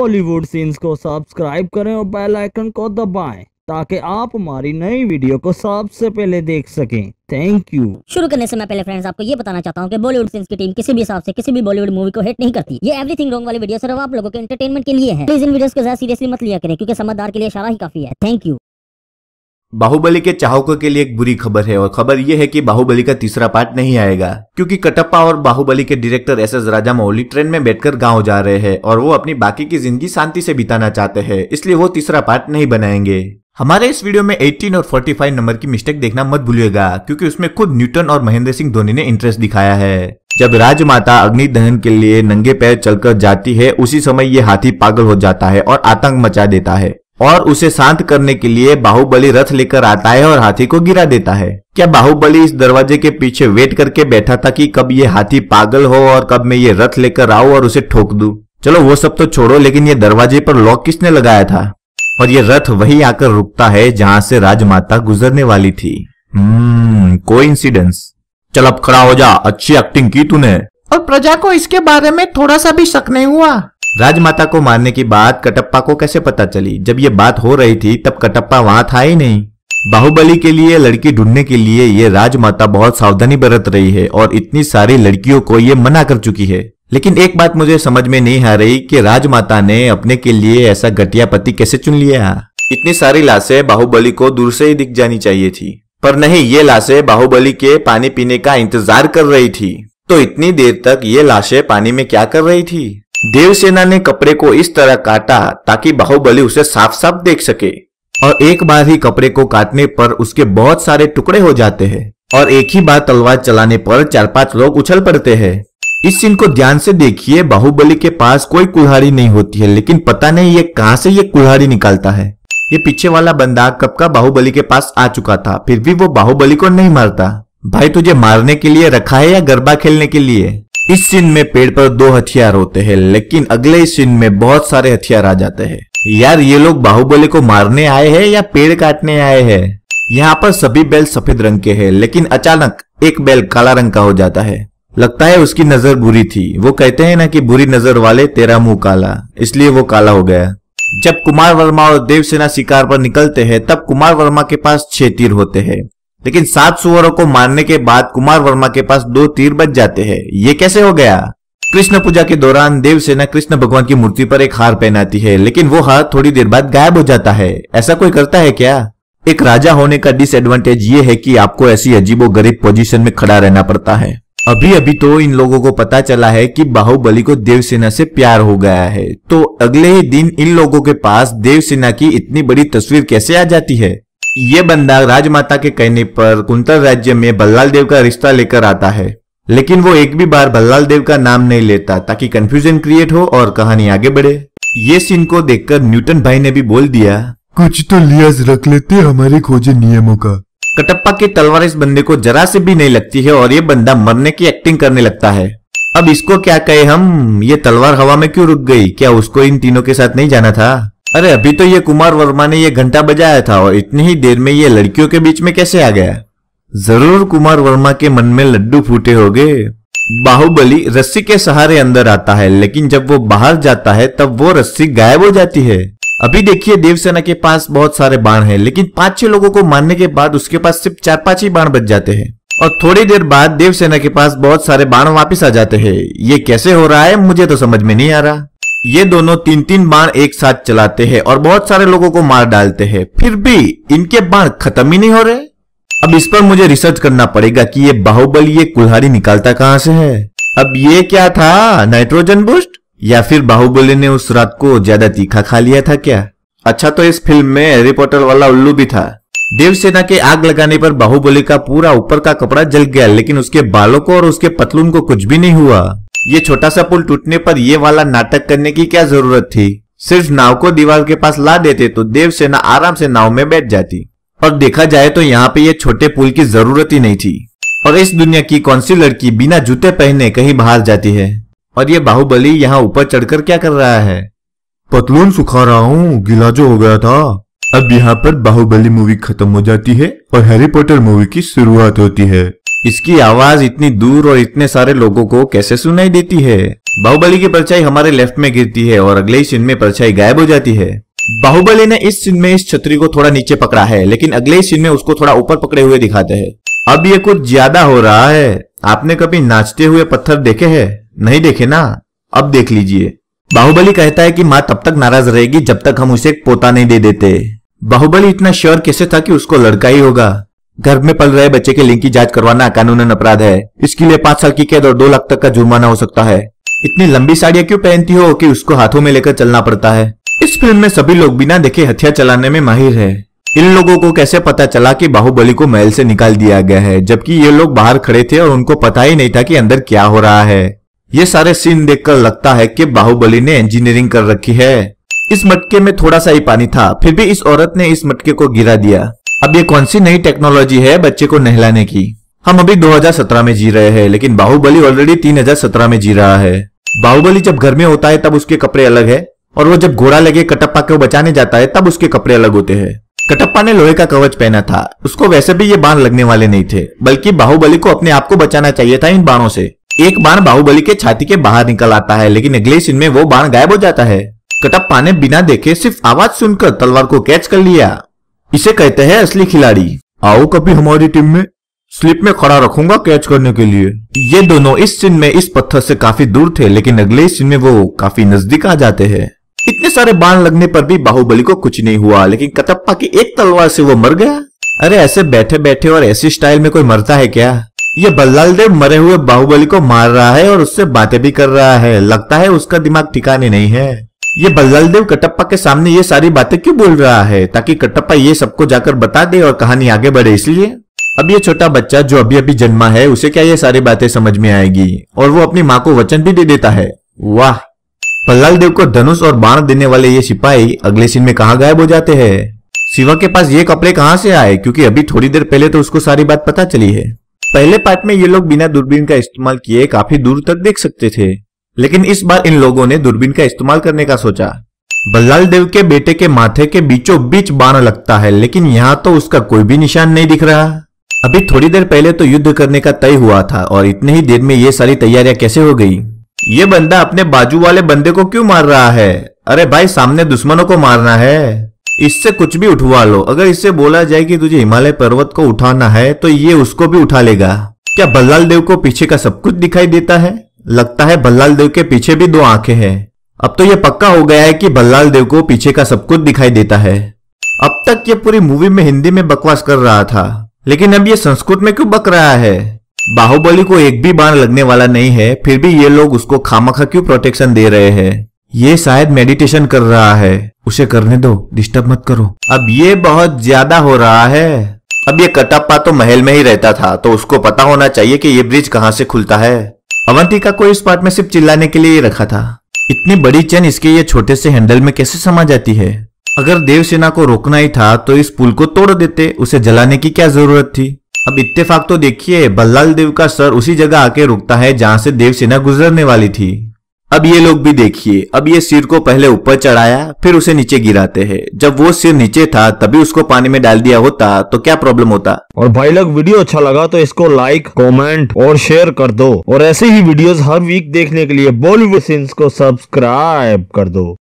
Bollywood scenes को subscribe करें और बेल आइकन को दबाएं ताकि आप हमारी नई वीडियो को सबसे पहले देख सकें। Thank you. शुरू करने से मैं पहले फ्रेंड्स आपको ये बताना चाहता हूँ कि बॉलीवुड सीन्स की टीम किसी भी हिसाब से किसी भी बॉलीवुड मूवी को हिट नहीं करती। ये एवरीथिंग रॉन्ग वाली वीडियो सिर्फ आप लोगों के एंटरटेनमेंट के लिए है। प्लीज इन वीडियोस को ज्यादा सीरियसली मत लिया करें क्योंकि समझदार के लिए इशारा ही काफी है। Thank you. बाहुबली के चाहकों के लिए एक बुरी खबर है और खबर यह है कि बाहुबली का तीसरा पार्ट नहीं आएगा क्योंकि कटप्पा और बाहुबली के डायरेक्टर एस.एस. राजामौली ट्रेन में बैठकर गांव जा रहे हैं और वो अपनी बाकी की जिंदगी शांति से बिताना चाहते हैं, इसलिए वो तीसरा पार्ट नहीं बनाएंगे। हमारे इस वीडियो में 18 और 45 नंबर की मिस्टेक देखना मत भूलिएगा क्योंकि उसमें खुद न्यूटन और महेंद्र सिंह धोनी ने इंटरेस्ट दिखाया है। जब राजमाता अग्नि दहन के लिए नंगे पैर चलकर जाती है उसी समय ये हाथी पागल हो जाता है और आतंक मचा देता है और उसे शांत करने के लिए बाहुबली रथ लेकर आता है और हाथी को गिरा देता है। क्या बाहुबली इस दरवाजे के पीछे वेट करके बैठा था कि कब ये हाथी पागल हो और कब मैं ये रथ लेकर आऊं और उसे ठोक दूं? चलो वो सब तो छोड़ो, लेकिन ये दरवाजे पर लॉक किसने लगाया था? और ये रथ वही आकर रुकता है जहां से राजमाता गुजरने वाली थी। कोइंसिडेंस। चल अब खड़ा हो जा, अच्छी एक्टिंग की तूने। और प्रजा को इसके बारे में थोड़ा सा भी शक नहीं हुआ? राजमाता को मारने की बात कटप्पा को कैसे पता चली? जब ये बात हो रही थी तब कटप्पा वहां था ही नहीं। बाहुबली के लिए लड़की ढूंढने के लिए ये राजमाता बहुत सावधानी बरत रही है और इतनी सारी लड़कियों को ये मना कर चुकी है। लेकिन एक बात मुझे समझ में नहीं आ रही कि राजमाता ने अपने के लिए ऐसा घटिया पति कैसे चुन लिया। इतनी सारी लाशें बाहुबली को दूर से ही दिख जानी चाहिए थी, पर नहीं, ये लाशें बाहुबली के पानी पीने का इंतजार कर रही थी। तो इतनी देर तक ये लाशें पानी में क्या कर रही थी? देवसेना ने कपड़े को इस तरह काटा ताकि बाहुबली उसे साफ साफ देख सके और एक बार ही कपड़े को काटने पर उसके बहुत सारे टुकड़े हो जाते हैं और एक ही बार तलवार चलाने पर 4-5 लोग उछल पड़ते हैं। इस सीन को ध्यान से देखिए, बाहुबली के पास कोई कुल्हाड़ी नहीं होती है, लेकिन पता नहीं ये कहां से ये कुल्हाड़ी निकालता है। ये पीछे वाला बंदा कब का बाहुबली के पास आ चुका था, फिर भी वो बाहुबली को नहीं मारता। भाई तुझे मारने के लिए रखा है या गरबा खेलने के लिए? इस सीन में पेड़ पर 2 हथियार होते हैं, लेकिन अगले सीन में बहुत सारे हथियार आ जाते हैं। यार ये लोग बाहुबली को मारने आए हैं या पेड़ काटने आए हैं? यहाँ पर सभी बैल सफेद रंग के हैं, लेकिन अचानक एक बैल काला रंग का हो जाता है। लगता है उसकी नजर बुरी थी। वो कहते हैं ना कि बुरी नजर वाले तेरा मुंह काला, इसलिए वो काला हो गया। जब कुमार वर्मा और देवसेना शिकार पर निकलते हैं तब कुमार वर्मा के पास 6 तीर होते हैं, लेकिन 7 सुअरों को मारने के बाद कुमार वर्मा के पास 2 तीर बच जाते हैं। ये कैसे हो गया? कृष्ण पूजा के दौरान देवसेना कृष्ण भगवान की मूर्ति पर एक हार पहनाती है, लेकिन वो हार थोड़ी देर बाद गायब हो जाता है। ऐसा कोई करता है क्या? एक राजा होने का डिसएडवांटेज ये है कि आपको ऐसी अजीबोगरीब पोजीशन में खड़ा रहना पड़ता है। अभी अभी तो इन लोगों को पता चला है कि बाहुबली को देवसेना से प्यार हो गया है, तो अगले ही दिन इन लोगों के पास देवसेना की इतनी बड़ी तस्वीर कैसे आ जाती है? ये बंदा राजमाता के कहने पर कुंतर राज्य में बल्लाल देव का रिश्ता लेकर आता है, लेकिन वो एक भी बार बल्लाल देव का नाम नहीं लेता ताकि कंफ्यूजन क्रिएट हो और कहानी आगे बढ़े। ये सीन को देखकर न्यूटन भाई ने भी बोल दिया, कुछ तो लिहाज रख लेते हमारे खोजे नियमों का। कटप्पा की तलवार इस बंदे को जरा से भी नहीं लगती है और ये बंदा मरने की एक्टिंग करने लगता है। अब इसको क्या कहे हम? ये तलवार हवा में क्यों रुक गई? क्या उसको इन तीनों के साथ नहीं जाना था? अरे अभी तो ये कुमार वर्मा ने ये घंटा बजाया था और इतनी ही देर में ये लड़कियों के बीच में कैसे आ गया? जरूर कुमार वर्मा के मन में लड्डू फूटे होंगे। बाहुबली रस्सी के सहारे अंदर आता है, लेकिन जब वो बाहर जाता है तब वो रस्सी गायब हो जाती है। अभी देखिए देवसेना के पास बहुत सारे बाण हैं, लेकिन 5-6 लोगों को मारने के बाद उसके पास सिर्फ 4-5 ही बाण बच जाते हैं और थोड़ी देर बाद देवसेना के पास बहुत सारे बाण वापस आ जाते हैं। ये कैसे हो रहा है मुझे तो समझ में नहीं आ रहा। ये दोनों 3-3 बाण एक साथ चलाते हैं और बहुत सारे लोगों को मार डालते हैं, फिर भी इनके बाण खत्म ही नहीं हो रहे। अब इस पर मुझे रिसर्च करना पड़ेगा कि ये बाहुबली ये कुल्हाड़ी निकालता कहां से है। अब ये क्या था, नाइट्रोजन बूस्ट? या फिर बाहुबली ने उस रात को ज्यादा तीखा खा लिया था क्या? अच्छा तो इस फिल्म में हैरी पॉटर वाला उल्लू भी था। देवसेना के आग लगाने पर बाहुबली का पूरा ऊपर का कपड़ा जल गया, लेकिन उसके बालों को और उसके पतलून को कुछ भी नहीं हुआ। ये छोटा सा पुल टूटने पर ये वाला नाटक करने की क्या जरूरत थी? सिर्फ नाव को दीवार के पास ला देते तो देवसेना आराम से नाव में बैठ जाती। और देखा जाए तो यहाँ पे ये छोटे पुल की जरूरत ही नहीं थी। और इस दुनिया की कौन सी लड़की बिना जूते पहने कहीं बाहर जाती है? और ये बाहुबली यहाँ ऊपर चढ़कर क्या कर रहा है? पतलून सुखा रहा हूँ, गीला जो हो गया था। अब यहाँ पर बाहुबली मूवी खत्म हो जाती है और हैरी पॉटर मूवी की शुरुआत होती है। इसकी आवाज इतनी दूर और इतने सारे लोगों को कैसे सुनाई देती है। बाहुबली की परछाई हमारे लेफ्ट में गिरती है और अगले ही सीन में परछाई गायब हो जाती है। बाहुबली ने इस सीन में इस छतरी को थोड़ा नीचे पकड़ा है, लेकिन अगले ही सीन में उसको थोड़ा ऊपर पकड़े हुए दिखाते हैं। अब ये कुछ ज्यादा हो रहा है। आपने कभी नाचते हुए पत्थर देखे हैं? नहीं देखे ना, अब देख लीजिए। बाहुबली कहता है कि माँ तब तक नाराज रहेगी जब तक हम उसे एक पोता नहीं दे देते। बाहुबली इतना श्योर कैसे था कि उसको लड़का ही होगा? घर में पल रहे बच्चे के लिंग की जांच करवाना कानूनन अपराध है। इसके लिए 5 साल की कैद और 2 लाख तक का जुर्माना हो सकता है। इतनी लंबी साड़ियां क्यों पहनती हो कि उसको हाथों में लेकर चलना पड़ता है? इस फिल्म में सभी लोग बिना देखे हथियार चलाने में माहिर है। इन लोगों को कैसे पता चला कि बाहुबली को महल से निकाल दिया गया है, जबकि ये लोग बाहर खड़े थे और उनको पता ही नहीं था कि अंदर क्या हो रहा है। ये सारे सीन देखकर लगता है कि बाहुबली ने इंजीनियरिंग कर रखी है। इस मटके में थोड़ा सा ही पानी था, फिर भी इस औरत ने इस मटके को गिरा दिया। अब ये कौन सी नई टेक्नोलॉजी है बच्चे को नहलाने की? हम अभी 2017 में जी रहे हैं, लेकिन बाहुबली ऑलरेडी 3017 में जी रहा है। बाहुबली जब घर में होता है तब उसके कपड़े अलग है, और वो जब घोड़ा लगे कटप्पा को बचाने जाता है तब उसके कपड़े अलग होते हैं। कटप्पा ने लोहे का कवच पहना था, उसको वैसे भी ये बाण लगने वाले नहीं थे, बल्कि बाहुबली को अपने आप को बचाना चाहिए था इन बाणों से। एक बाण बाहुबली के छाती के बाहर निकल आता है, लेकिन अगले सीन में वो बाण गायब हो जाता है। कटप्पा ने बिना देखे सिर्फ आवाज सुनकर तलवार को कैच कर लिया। इसे कहते हैं असली खिलाड़ी। आओ कभी हमारी टीम में, स्लिप में खड़ा रखूंगा कैच करने के लिए। ये दोनों इस सीन में इस पत्थर से काफी दूर थे, लेकिन अगले सीन में वो काफी नजदीक आ जाते हैं। इतने सारे बाण लगने पर भी बाहुबली को कुछ नहीं हुआ, लेकिन कटप्पा की एक तलवार से वो मर गया। अरे ऐसे बैठे बैठे और ऐसी स्टाइल में कोई मरता है क्या? ये बल्लाल देव मरे हुए बाहुबली को मार रहा है और उससे बातें भी कर रहा है। लगता है उसका दिमाग ठिकाने नहीं है। ये बल्लाल देव कटप्पा के सामने ये सारी बातें क्यों बोल रहा है? ताकि कटप्पा ये सबको जाकर बता दे और कहानी आगे बढ़े, इसलिए। अब ये छोटा बच्चा जो अभी अभी जन्मा है, उसे क्या ये सारी बातें समझ में आएगी? और वो अपनी माँ को वचन भी दे देता है। वाह! बल्लाल देव को धनुष और बाण देने वाले ये सिपाही अगले सीन में कहाँ गायब हो जाते हैं? शिवा के पास ये कपड़े कहाँ से आए? क्योंकि अभी थोड़ी देर पहले तो उसको सारी बात पता चली है। पहले पार्ट में ये लोग बिना दूरबीन का इस्तेमाल किए काफी दूर तक देख सकते थे, लेकिन इस बार इन लोगों ने दूरबीन का इस्तेमाल करने का सोचा। बल्लाल देव के बेटे के माथे के बीचों बीच बाण लगता है, लेकिन यहाँ तो उसका कोई भी निशान नहीं दिख रहा। अभी थोड़ी देर पहले तो युद्ध करने का तय हुआ था, और इतने ही देर में ये सारी तैयारियां कैसे हो गई? ये बंदा अपने बाजू वाले बंदे को क्यों मार रहा है? अरे भाई, सामने दुश्मनों को मारना है, इससे कुछ भी उठवा लो। अगर इससे बोला जाए कि तुझे हिमालय पर्वत को उठाना है तो ये उसको भी उठा लेगा। क्या बल्लाल देव को पीछे का सब कुछ दिखाई देता है? लगता है बल्लाल देव के पीछे भी 2 आंखें हैं। अब तो ये पक्का हो गया है कि बल्लाल देव को पीछे का सब कुछ दिखाई देता है। अब तक ये पूरी मूवी में हिंदी में बकवास कर रहा था, लेकिन अब ये संस्कृत में क्यों बक रहा है? बाहुबली को एक भी बाण लगने वाला नहीं है, फिर भी ये लोग उसको खामखा क्यों प्रोटेक्शन दे रहे हैं? ये शायद मेडिटेशन कर रहा है, उसे करने दो, डिस्टर्ब मत करो। अब ये बहुत ज्यादा हो रहा है। अब ये कटप्पा तो महल में ही रहता था, तो उसको पता होना चाहिए कि ये ब्रिज कहाँ से खुलता है। अवंतिका को इस पार्ट में सिर्फ चिल्लाने के लिए रखा था। इतनी बड़ी चेन इसके ये छोटे से हैंडल में कैसे समा जाती है? अगर देवसेना को रोकना ही था तो इस पुल को तोड़ देते, उसे जलाने की क्या जरूरत थी? अब इत्तेफाक तो देखिए, बल्लाल देव का सर उसी जगह आके रुकता है जहां से देवसेना गुजरने वाली थी। अब ये लोग भी देखिए, अब ये सिर को पहले ऊपर चढ़ाया, फिर उसे नीचे गिराते हैं। जब वो सिर नीचे था तभी उसको पानी में डाल दिया होता तो क्या प्रॉब्लम होता? और भाई लोग, वीडियो अच्छा लगा तो इसको लाइक, कमेंट और शेयर कर दो, और ऐसे ही वीडियोस हर वीक देखने के लिए बॉलीवुड सीन्स को सब्सक्राइब कर दो।